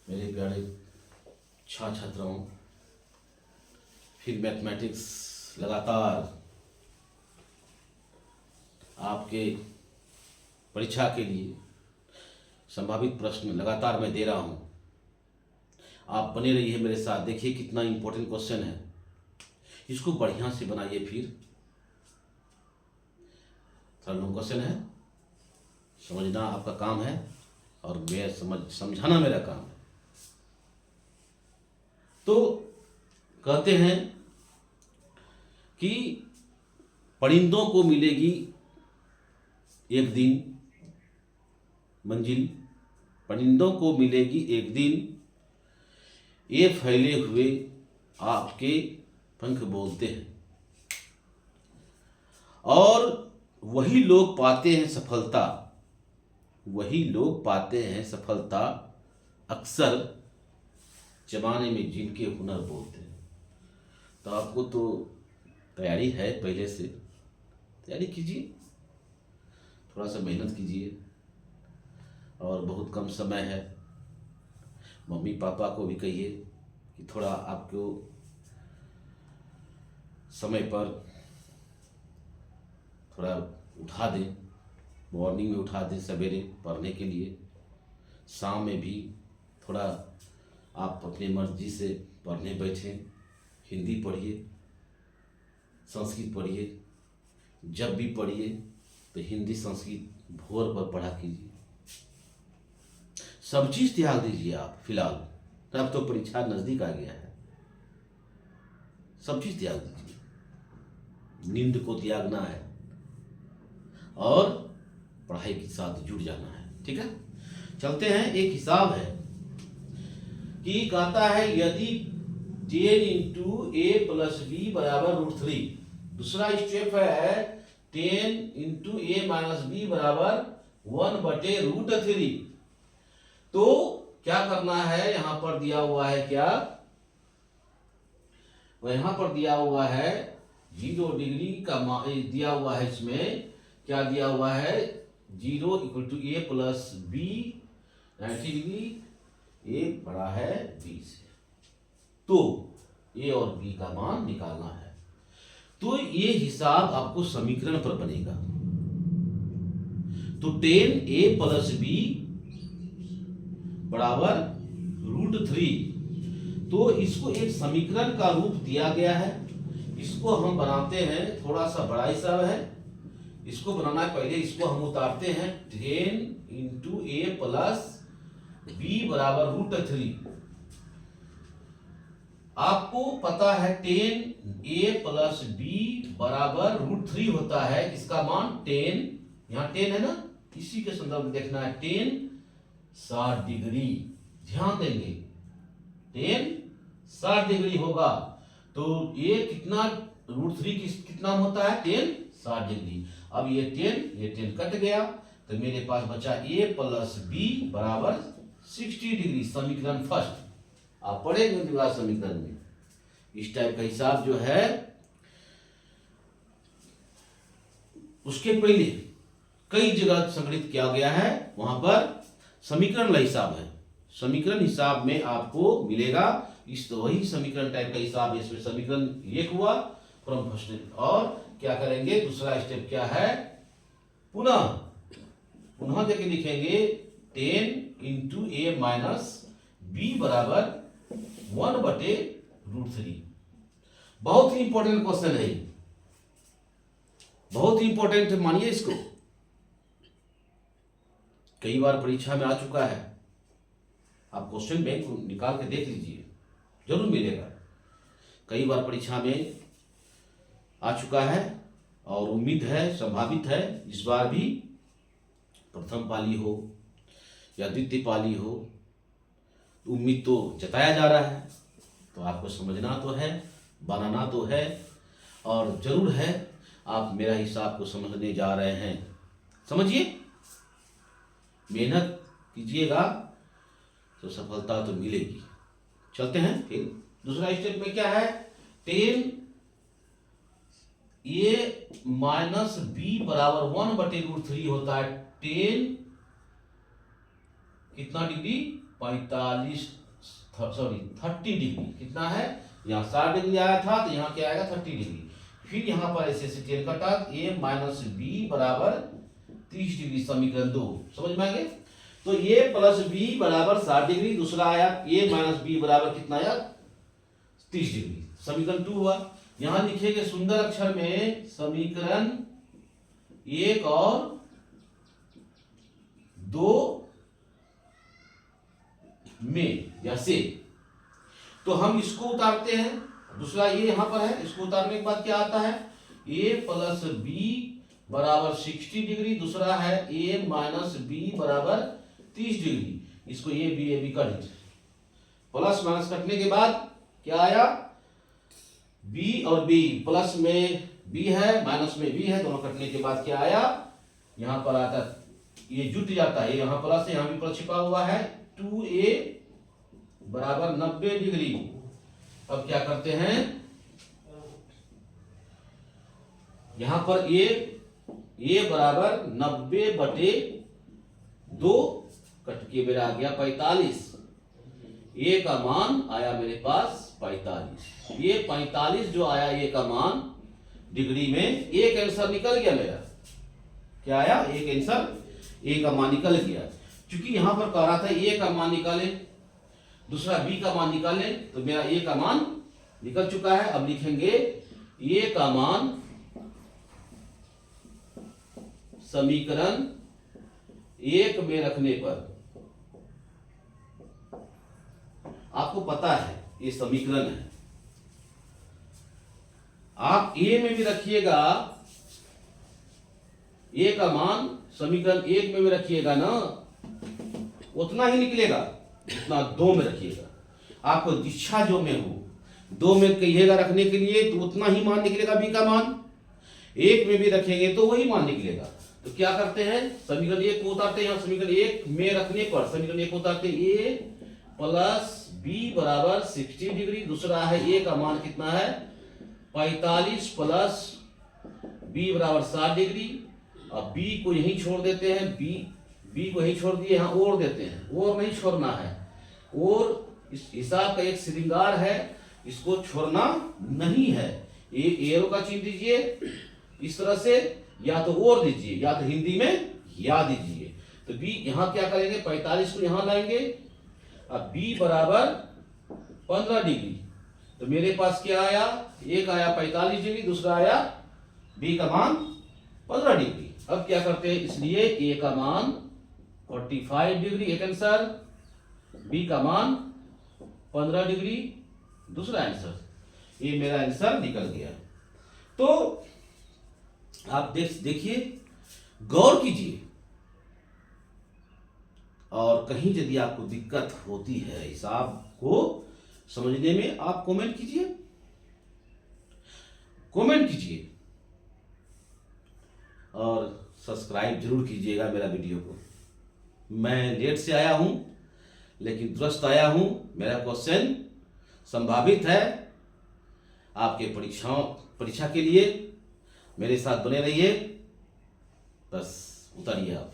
मेरे प्यारे छात्रों, फिर मैथमेटिक्स लगातार आपके परीक्षा के लिए संभावित प्रश्न लगातार मैं दे रहा हूँ। आप बने रहिए मेरे साथ। देखिए कितना इम्पोर्टेंट क्वेश्चन है, इसको बढ़िया से बनाइए। फिर थोड़ा लॉन्ग क्वेश्चन है, समझना आपका काम है और मैं समझाना मेरा काम है। तो कहते हैं कि परिंदों को मिलेगी एक दिन मंजिल, परिंदों को मिलेगी एक दिन, ये फैले हुए आपके पंख बोलते हैं, और वही लोग पाते हैं सफलता, वही लोग पाते हैं सफलता, अक्सर जमाने में जिनके हुनर बोलते हैं। तो आपको तो तैयारी है, पहले से तैयारी कीजिए, थोड़ा सा मेहनत कीजिए, और बहुत कम समय है। मम्मी पापा को भी कहिए कि थोड़ा आपको समय पर थोड़ा उठा दें, मॉर्निंग में उठा दें सवेरे पढ़ने के लिए, शाम में भी थोड़ा आप अपनी मर्जी से पढ़ने बैठें। हिंदी पढ़िए, संस्कृत पढ़िए, जब भी पढ़िए तो हिंदी संस्कृत भोर पर पढ़ा कीजिए। सब चीज़ त्याग दीजिए आप फिलहाल, तब तो परीक्षा नज़दीक आ गया है। सब चीज़ त्याग दीजिए, नींद को त्यागना है और पढ़ाई के साथ जुड़ जाना है। ठीक है, चलते हैं। एक हिसाब है कि कहता है यदि 10 इंटू ए प्लस बी बराबर √3। दूसरा स्टेप है 10 इंटू ए माइनस बी बराबर 1/√3। तो क्या करना है, यहां पर दिया हुआ है क्या, वह यहां पर दिया हुआ है 0 डिग्री का दिया हुआ है। इसमें क्या दिया हुआ है, 0 = a प्लस बी 90 डिग्री, ए बड़ा है बी से, तो ए और बी का मान निकालना है। तो ये हिसाब आपको समीकरण पर बनेगा। तो 10a प्लस बी बराबर √3। तो इसको एक समीकरण का रूप दिया गया है, इसको हम बनाते हैं। थोड़ा सा बड़ा हिसाब है, इसको बनाना है। पहले इसको हम उतारते हैं, 10 इंटू ए प्लस बी बराबर √3। आपको पता है 10a प्लस बी बराबर √3 होता है। इसका मान 10, यहां 10 है ना, इसी के संदर्भ में देखना है। 10 60 डिग्री, ध्यान देंगे 10 60 डिग्री होगा। तो ये कितना, √3 कितना होता है, 10 60 डिग्री। अब ये 10 कट गया, तो मेरे पास बचा a प्लस बी बराबर 60 डिग्री। समीकरण फर्स्ट आप पढ़ेंगे द्विघात समीकरण में, इस टाइप का हिसाब जो है, उसके पहले कई जगह संग्रहित किया गया है, वहां पर समीकरण का हिसाब है। समीकरण हिसाब में आपको मिलेगा इस वही समीकरण टाइप का हिसाब है। इसमें समीकरण एक हुआ फ्रॉम फर्स्ट, और क्या करेंगे, दूसरा स्टेप क्या है, पुनः देके लिखेंगे 10 इंटू ए माइनस बी बराबर 1/√3। बहुत ही इंपॉर्टेंट क्वेश्चन है, बहुत ही इंपॉर्टेंट है, मानिए इसको। कई बार परीक्षा में आ चुका है, आप क्वेश्चन बैंक को निकाल के देख लीजिए, जरूर मिलेगा। कई बार परीक्षा में आ चुका है और उम्मीद है, संभावित है इस बार भी प्रथम पाली हो या द्वितीय पाली हो, उम्मीद तो जताया जा रहा है। तो आपको समझना तो है, बनाना तो है, और जरूर है आप मेरा हिसाब को समझने जा रहे हैं। समझिए, मेहनत कीजिएगा तो सफलता तो मिलेगी। चलते हैं फिर दूसरा स्टेप में क्या है, 10 ए माइनस बी बराबर 1/√3 होता है। 10 कितना डिग्री, 30 डिग्री। कितना है, यहाँ 60 डिग्री आया था तो यहाँ क्या आएगा 30 डिग्री। फिर यहाँ पर ऐसे से टेन कटा, a माइनस बी बराबर 30 डिग्री, समीकरण 2 समझ में आ गया। तो a प्लस बी बराबर 60 डिग्री, दूसरा आया a माइनस बी बराबर कितना आया 30 डिग्री, समीकरण 2 हुआ। यहां लिखेंगे सुंदर अक्षर में समीकरण 1 और 2 में या से। तो हम इसको उतारते हैं, दूसरा ये यहां पर है, इसको उतारने के बाद क्या आता है, a प्लस बी बराबर 60 डिग्री, दूसरा है a माइनस बी बराबर 30 डिग्री। इसको ए बी कर दीजिए, प्लस माइनस कटने के बाद क्या आया, b और b, प्लस में b है माइनस में b है, दोनों कटने के बाद क्या आया, यहां पर आता ये जुट जाता है, यहां प्लस है यहां भी प्लस छिपा हुआ है, 2a बराबर 90 डिग्री। अब क्या करते हैं, यहां पर a बराबर 90/2 कट के मेरा आ गया 45। a का मान आया मेरे पास 45। ये 45 जो आया a का मान डिग्री में, एक आंसर निकल गया मेरा। क्या आया, एक आंसर a का मान निकल गया। क्योंकि यहां पर कह रहा था a का मान निकाले, दूसरा b का मान निकाले, तो मेरा a का मान निकल चुका है। अब लिखेंगे a का मान समीकरण 1 में रखने पर, आपको पता है ये समीकरण है, आप a में भी रखिएगा, a का मान समीकरण 1 में भी रखिएगा ना, उतना ही निकलेगा जितना 2 में रखिएगा। आपको इच्छा जो में हो, 2 में कहिएगा रखने के लिए तो उतना ही मान निकलेगा b का मान, 1 में भी रखेंगे तो वही मान निकलेगा। तो क्या करते हैं, समीकरण 1 को उतारते हैं, समीकरण 1 में रखने पर समीकरण 1 को उतारते हैं, a प्लस बी बराबर 60 डिग्री, दूसरा है a का मान कितना है 45 प्लस b बराबर 60 डिग्री। अब b को यहीं छोड़ देते हैं, b को यहीं छोड़ दिए, यहाँ और देते हैं, और नहीं छोड़ना है, और इस हिसाब का एक श्रृंगार है, इसको छोड़ना नहीं है। एरो का चिन्ह दीजिए इस तरह से, या तो और दीजिए या तो हिंदी में या दीजिए। तो b यहां क्या करेंगे, 45 को यहां लाएंगे, अब b बराबर 15 डिग्री। तो मेरे पास क्या आया, एक आया 45 डिग्री, दूसरा आया b का मान 15 डिग्री। अब क्या करते हैं, इसलिए a का मान 45 डिग्री एक आंसर, b का मान 15 डिग्री दूसरा आंसर। ये मेरा आंसर निकल गया। तो आप देखिए, गौर कीजिए, और कहीं यदि आपको दिक्कत होती है हिसाब को समझने में, आप कमेंट कीजिए, और सब्सक्राइब जरूर कीजिएगा मेरा वीडियो को। मैं लेट से आया हूं लेकिन दुरुस्त आया हूं, मेरा क्वेश्चन संभावित है आपके परीक्षा के लिए। मेरे साथ बने रहिए, बस उतारिए आप।